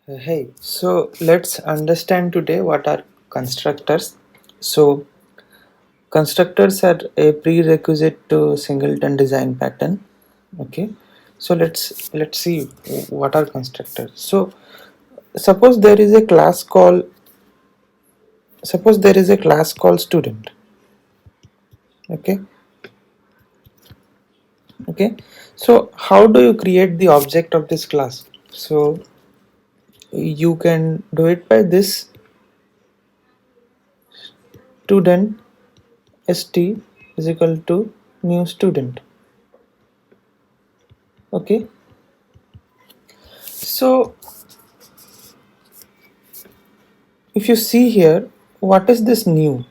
Hey, so let's understand today what are constructors. So constructors are a prerequisite to singleton design pattern. Okay, so let's see what are constructors. So suppose there is a class called student. Okay, okay. So how do you create the object of this class? So you can do it by this student st is equal to new student. Okay, so if you see here, what is this new?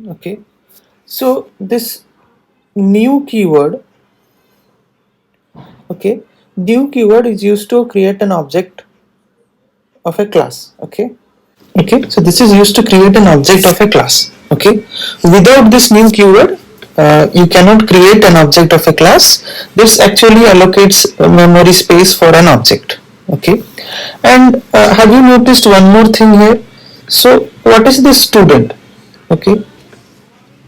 Okay, so this new keyword, okay, new keyword is used to create an object of a class. Okay, so this is used to create an object of a class. Okay, without this new keyword, you cannot create an object of a class. This actually allocates memory space for an object. Okay, and have you noticed one more thing here? So what is this student? Okay,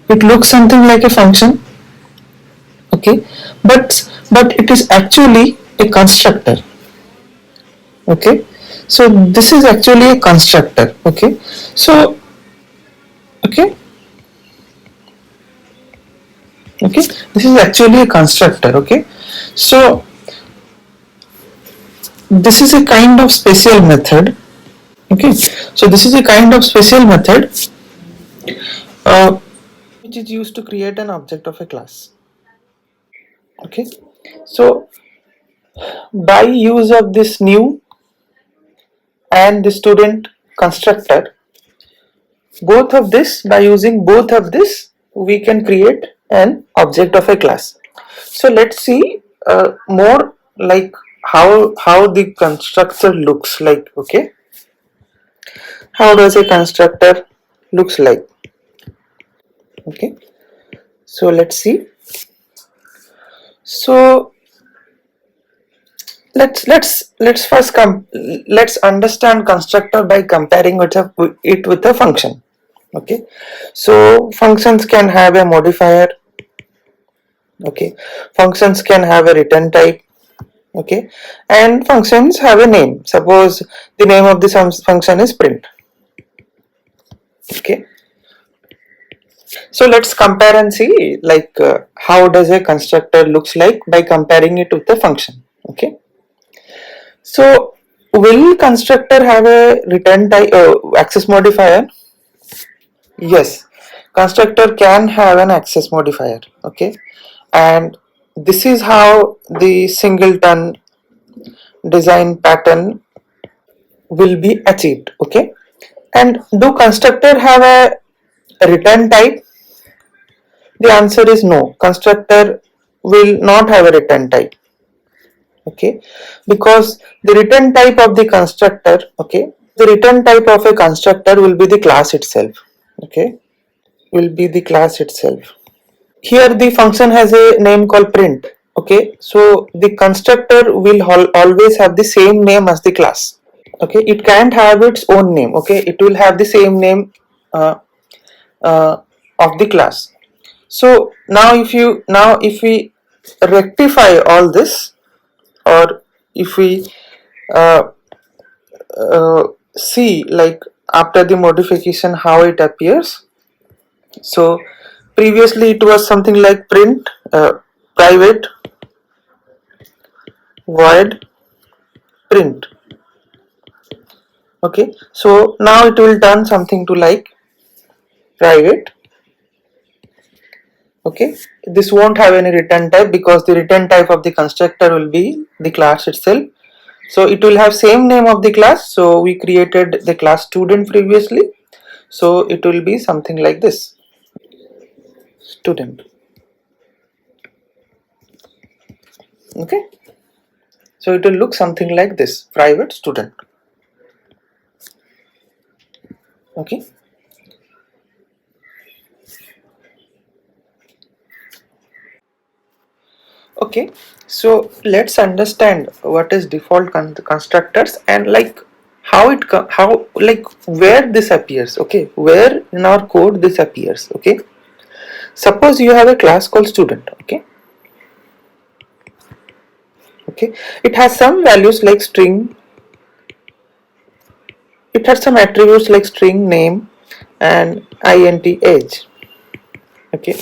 it looks something like a function. Okay, but it is actually a constructor. Okay, so this is actually a constructor. Okay, so okay, okay, this is actually a constructor. Okay, so this is a kind of special method. Okay, so this is a kind of special method uh, which is used to create an object of a class. Okay, so by use of this new and the student constructor, both of this, by using both of this, we can create an object of a class. So let's see more like how the constructor looks like. Okay, how does a constructor looks like? Okay, so let's see. So let's first let's understand constructor by comparing it with a function. Okay, so functions can have a modifier. Okay, functions can have a return type. Okay, and functions have a name. Suppose the name of the function is print. Okay, so let's compare and see like how does a constructor looks like by comparing it with the function. Okay, so will constructor have a return type access modifier? Yes, constructor can have an access modifier. Okay, and this is how the singleton design pattern will be achieved. Okay, and do constructor have a return type? The answer is no. Constructor will not have a return type. Okay, because the return type of the constructor, okay, the return type of a constructor will be the class itself. Okay, will be the class itself. Here the function has a name called print. Okay, so the constructor will always have the same name as the class. Okay, it can't have its own name. Okay, it will have the same name uh, uh, of the class. So now if we rectify all this, or if we uh, see like after the modification how it appears. So previously it was something like print private void print. Okay, so now it will turn something to like private. Okay, this won't have any return type because the return type of the constructor will be the class itself. So it will have same name of the class. So we created the class student previously, so it will be something like this, student. Okay, so it will look something like this, private student. Okay, Okay, so let's understand what is default constructors and like how how like where this appears. Okay, where in our code this appears. Okay, suppose you have a class called student. Okay, okay, it has some values like string. It has some attributes like string name and int age. Okay,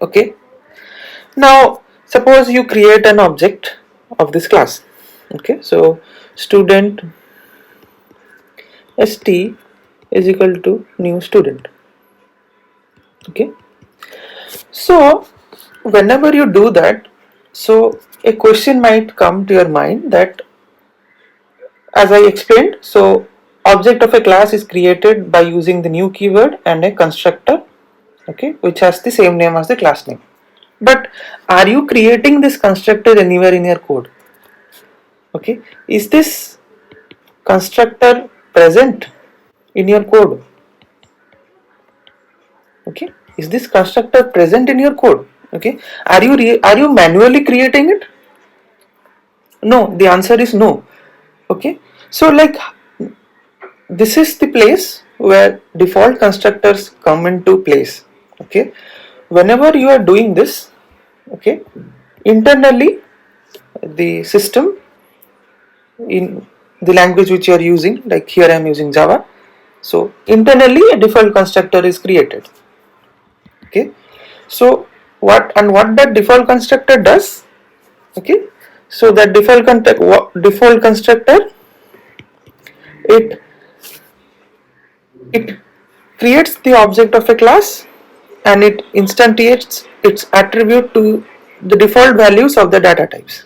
okay. Now suppose you create an object of this class. Okay, so student st is equal to new student. Okay, so whenever you do that, so a question might come to your mind that, as I explained, so object of a class is created by using the new keyword and a constructor, okay, which has the same name as the class name. But are you creating this constructor anywhere in your code? Okay, is this constructor present in your code? Okay, is this constructor present in your code? Okay, are you manually creating it? No, the answer is no. Okay, so like this is the place where default constructors come into place. Okay, whenever you are doing this, okay, internally the system in the language which you are using, like here I am using Java, so internally a default constructor is created. Okay, so what that default constructor does? Okay, so that default constructor, it it creates the object of a class and it instantiates its attribute to the default values of the data types.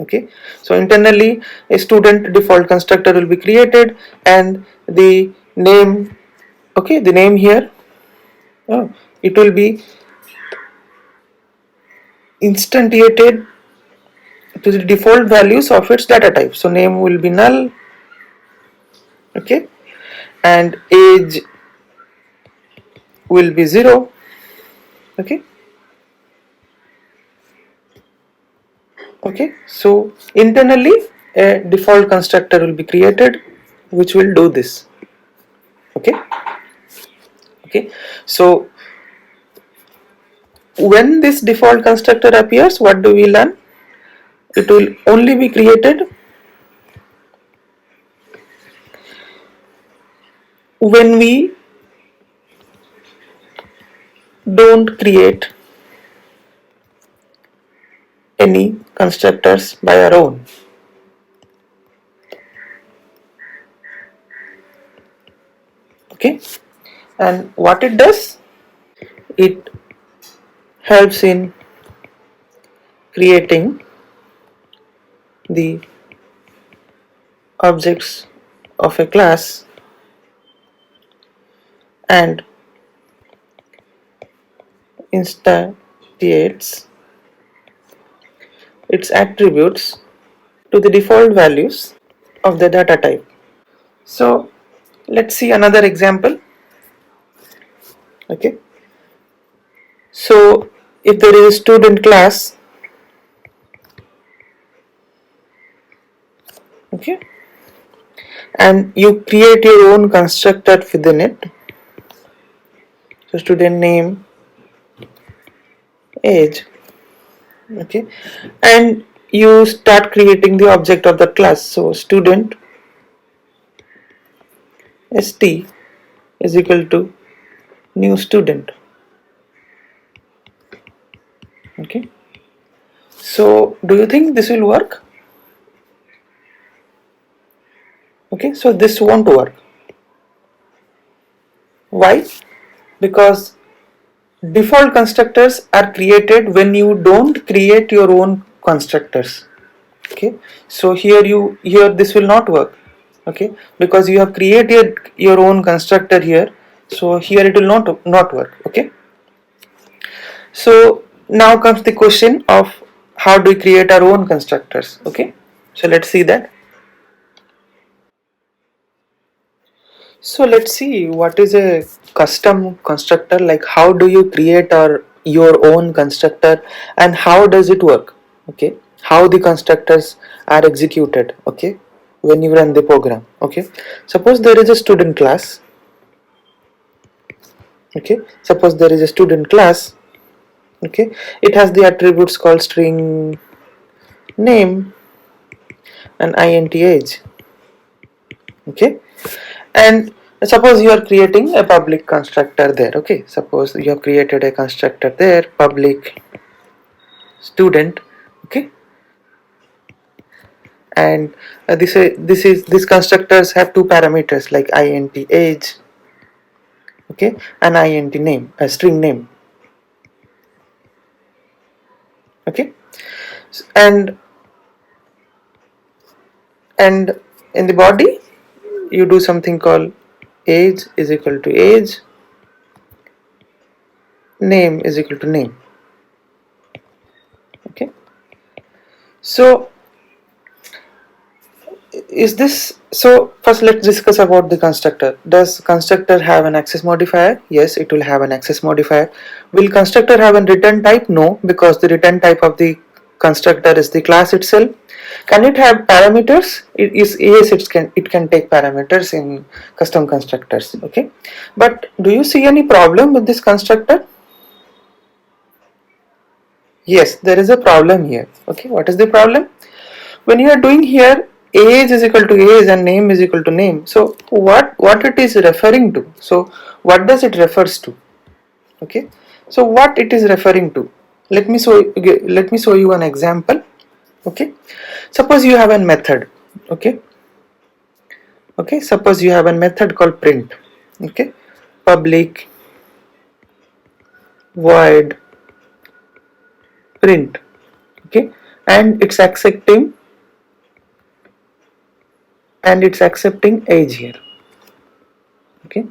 Okay, so internally a student default constructor will be created and the name, okay, the name here, it will be instantiated to the default values of its data type. So name will be null, okay, and age will be 0. Okay, okay, so internally a default constructor will be created which will do this. Okay, okay, so when this default constructor appears, what do we learn? It will only be created when we don't create any constructors by our own. Okay, and what it does, it helps in creating the objects of a class and instantiates its attributes to the default values of the data type. So let's see another example. Okay, so if there is a student class, okay, and you create your own constructor within it, so student name, age, okay, and you start creating the object of the class. So student st is equal to new student. Okay, so do you think this will work? Okay, so this won't work. Why? Because default constructors are created when you don't create your own constructors. Okay, so here this will not work. Okay, because you have created your own constructor here, so here it will not work. Okay, so now comes the question of how do we create our own constructors. Okay, so let's see that. So let's see what is a custom constructor, like how do you create or your own constructor and how does it work, okay, how the constructors are executed, okay, when you run the program. Okay, suppose there is a student class. Okay, suppose there is a student class. Okay, it has the attributes called string name and int age. Okay, and suppose you are creating a public constructor there. Okay, suppose you have created a constructor there, public student. Okay, and this constructors have two parameters like int age, okay, and int name, a string name. Okay, and and in the body you do something called age is equal to age, name is equal to name. Okay, so is this, so first let's discuss about the constructor. Does constructor have an access modifier? Yes, it will have an access modifier. Will constructor have a return type? No, because the return type of the constructor is the class itself. Can it have parameters? It is, yes, it can take parameters in custom constructors. Okay, but do you see any problem with this constructor? Yes, there is a problem here. Okay, what is the problem? When you are doing here age is equal to age and name is equal to name, so what it is referring to, so what does it refers to? Okay, so what it is referring to, let me show you an example. Okay, suppose you have a method. Okay, okay, suppose you have a method called print. Okay, public void print. Okay, and it's accepting age here. Okay,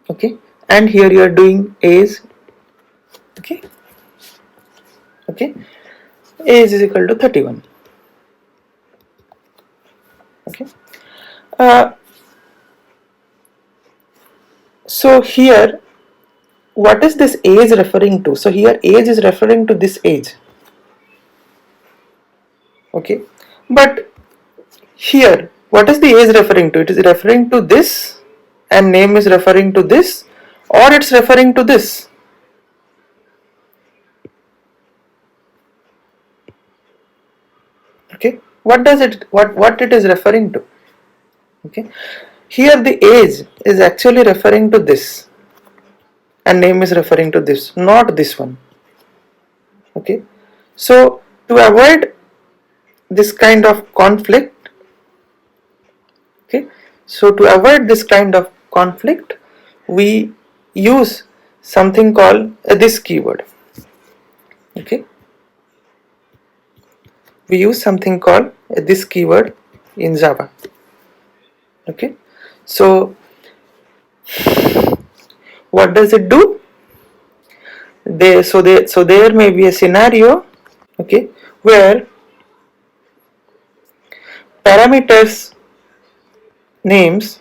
okay, and here you are doing age. Okay, okay, age is equal to 31. Okay, uh, so here what is this age referring to? So here age is referring to this age. Okay, but here what is the age referring to? It is referring to this, and name is referring to this, or it's referring to this. Okay, what it is referring to? Okay, here the age is actually referring to this and name is referring to this, not this one. Okay, so to avoid this kind of conflict, okay, so to avoid this kind of conflict, we use something called this keyword. Okay, we use something called this keyword in Java. Okay, so what does it do? So there may be a scenario, okay, where parameters names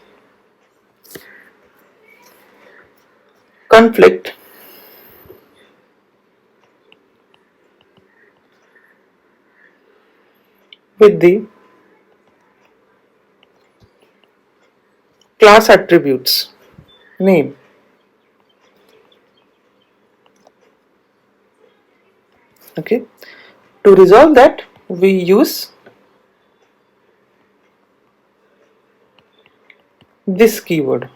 conflict with the class attributes name. Okay, to resolve that we use this keyword.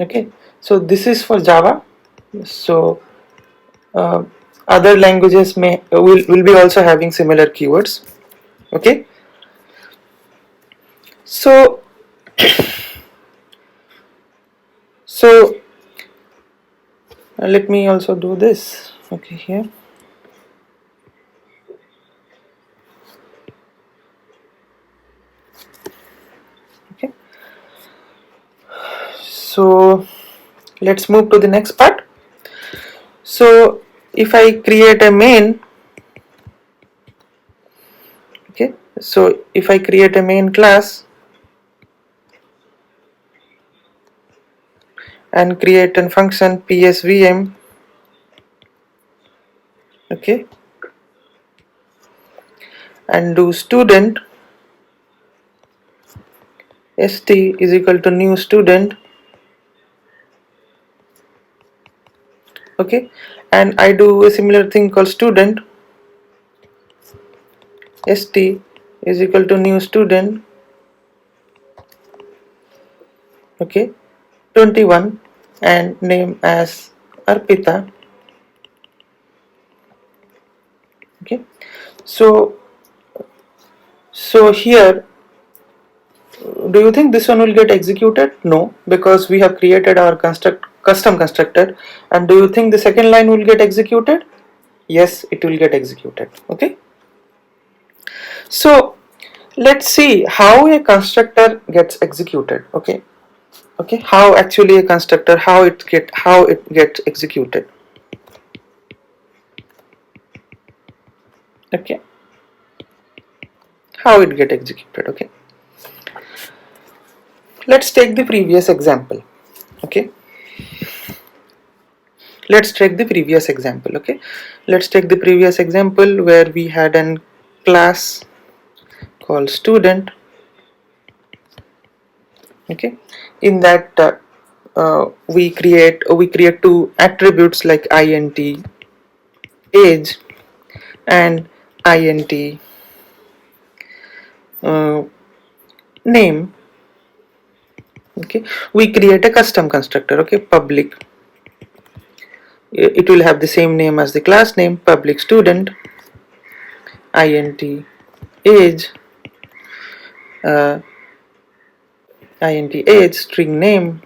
Okay, so this is for Java. So uh, other languages will be also having similar keywords. Okay, so so let me also do this. Okay, here. Okay, so let's move to the next part. So if I create a main, okay, so if I create a main class and create a function psvm, okay, and do student st is equal to new student, okay, and I do a similar thing called student st is equal to new student, okay, 21 and name as Arpita, okay. So here, do you think this one will get executed? No, because we have created our custom constructor. And do you think the second line will get executed? Yes, it will get executed, okay. So let's see how a constructor gets executed, okay. How actually a constructor, how it gets executed, okay, how it get executed, okay. Let's take the previous example, okay. Let's take the previous example, okay. Let's take the previous example where we had an class called student, okay. In that we create two attributes like int age and int uh, name, okay. We create a custom constructor, okay, public. It will have the same name as the class name, public student int age, uh, int age string name,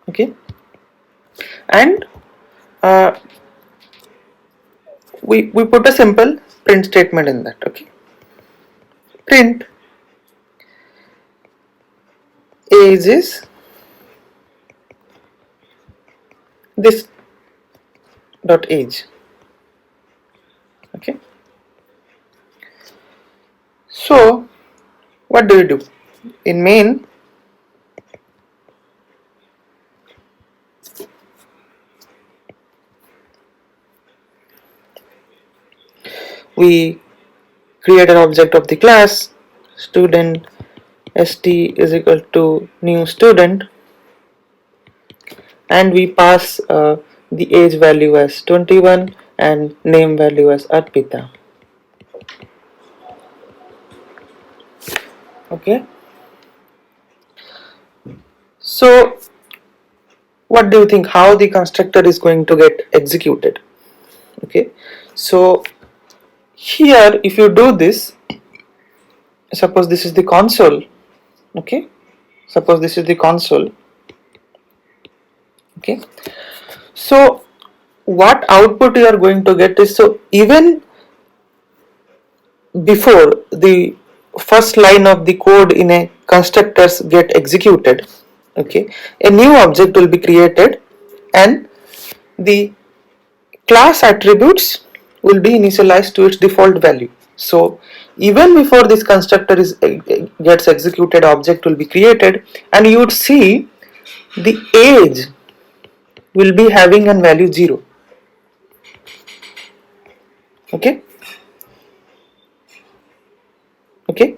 okay, and uh, we put a simple print statement in that, okay. Print age is this dot age, okay. So what do we do in main? We create an object of the class student st is equal to new student, and we pass the age value as 21 and name value as Arpita, okay. So what do you think how the constructor is going to get executed, okay. So here if you do this, suppose this is the console, okay, suppose this is the console, okay. So what output you are going to get is, so even before the first line of the code in a constructors get executed, okay, a new object will be created and the class attributes will be initialized to its default value. So even before this constructor is gets executed, object will be created and you would see the age will be having a value 0, okay. Okay,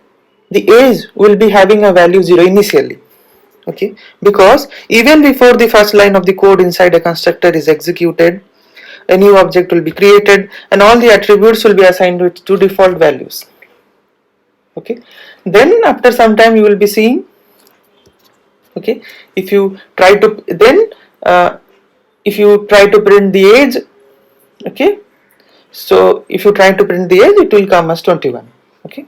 the age will be having a value 0 initially, okay, because even before the first line of the code inside a constructor is executed, a new object will be created and all the attributes will be assigned with two default values, okay. Then after some time you will be seeing, okay, if you try to then if you try to print the age, okay, so if you try to print the age it will come as 21, okay.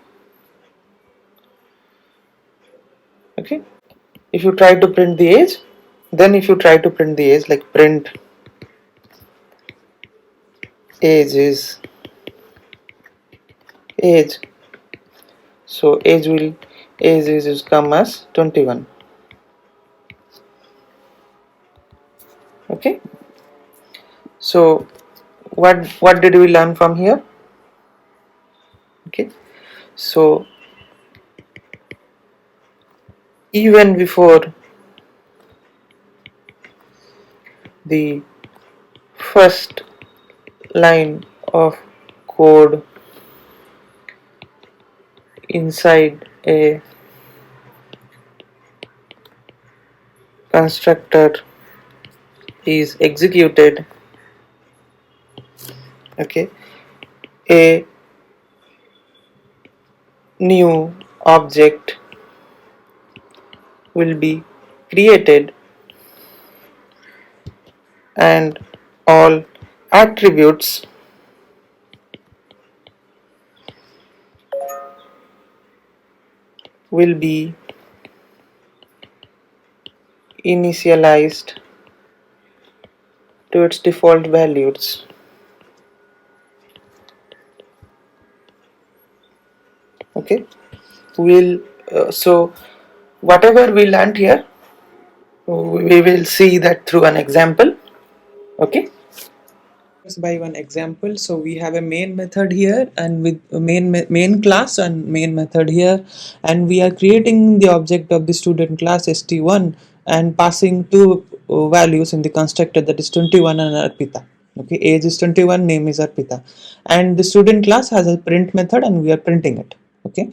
Okay, if you try to print the age, then if you try to print the age like print age is age, so age is come as 21, okay. So what did we learn from here, okay. So even before the first line of code inside a constructor is executed, okay, a new object will be created and all attributes will be initialized to its default values. Okay, we'll so whatever we learned here, we will see that through an example. Okay, by one example. So we have a main method here, and with a main class and main method here, and we are creating the object of the student class st1 and passing two values in the constructor, that is 21 and Arpita. Okay, age is 21, name is Arpita, and the student class has a print method and we are printing it. Okay,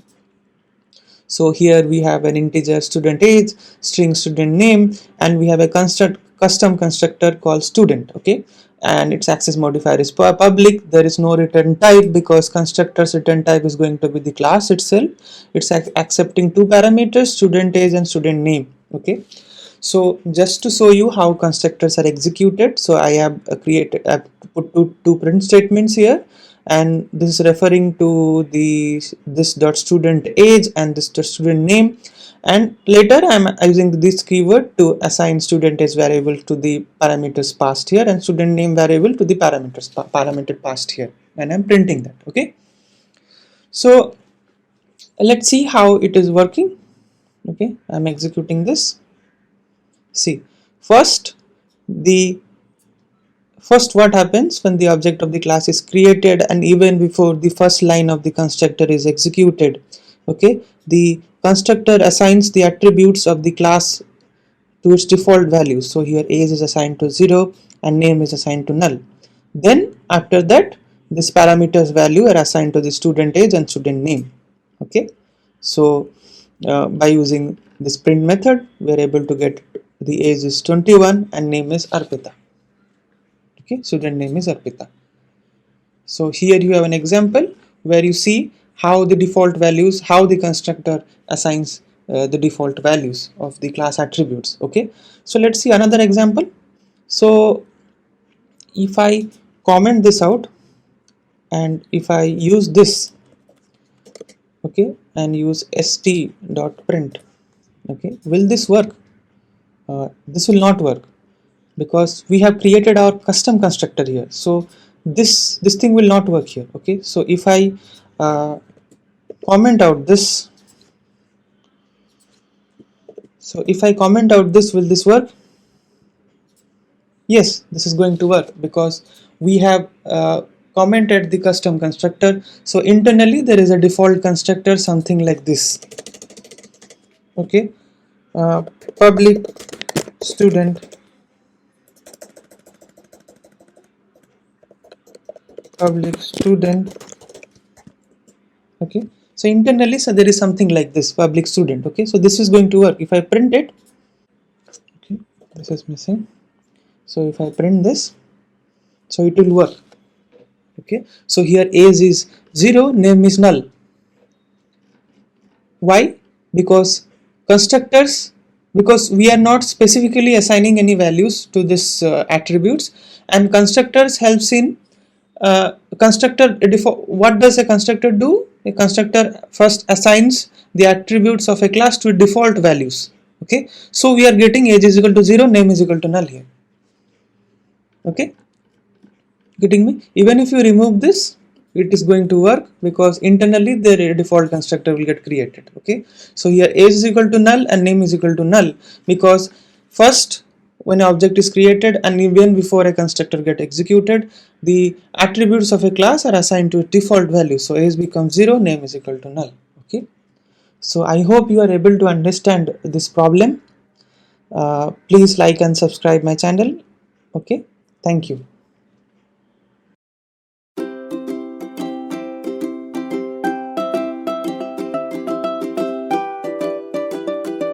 so here we have an integer student age, string student name, and we have a custom constructor called student. Okay, and its access modifier is public. There is no return type because constructor's return type is going to be the class itself. It's accepting two parameters, student age and student name. Okay, so just to show you how constructors are executed, so I have put two print statements here, and this is referring to this dot student age and this dot student name, and later I am using this keyword to assign student age variable to the parameters passed here and student name variable to the parameter passed here, and I'm printing that. Okay, so let's see how it is working. Okay, I'm executing this. See, first the first what happens when the object of the class is created and even before the first line of the constructor is executed. Okay, the constructor assigns the attributes of the class to its default values. So here age is assigned to 0 and name is assigned to null. Then after that, this parameters value are assigned to the student age and student name. Okay, so by using this print method, we are able to get the age is 21 and name is Arpita. Okay, student name is Arpita. So here you have an example where you see how the default values, how the constructor assigns the default values of the class attributes. Okay, so let's see another example. So if I comment this out and if I use this, okay, and use st.print, okay, will this work? This will not work because we have created our custom constructor here. So this thing will not work here. Okay, so if I comment out this, so if I comment out this, will this work? Yes, this is going to work because we have commented the custom constructor. So internally there is a default constructor, something like this. Okay, uh, public student, public student. Okay, so internally, so there is something like this, public student. Okay, so this is going to work if I print it. Okay, this is missing. So if I print this, so it will work. Okay, so here age is 0, name is null. Why? Because constructors, because we are not specifically assigning any values to this attributes, and constructors helps in constructor. What does a constructor do? A constructor first assigns the attributes of a class to default values. Okay, so we are getting age is equal to 0, name is equal to null here. Okay, getting me? Even if you remove this, it is going to work because internally the default constructor will get created. Okay, so here age is equal to null and name is equal to null because first when an object is created and even before a constructor get executed, the attributes of a class are assigned to a default value. So age becomes 0, name is equal to null. Okay, So I hope you are able to understand this problem. Please like and subscribe my channel. Okay, thank you.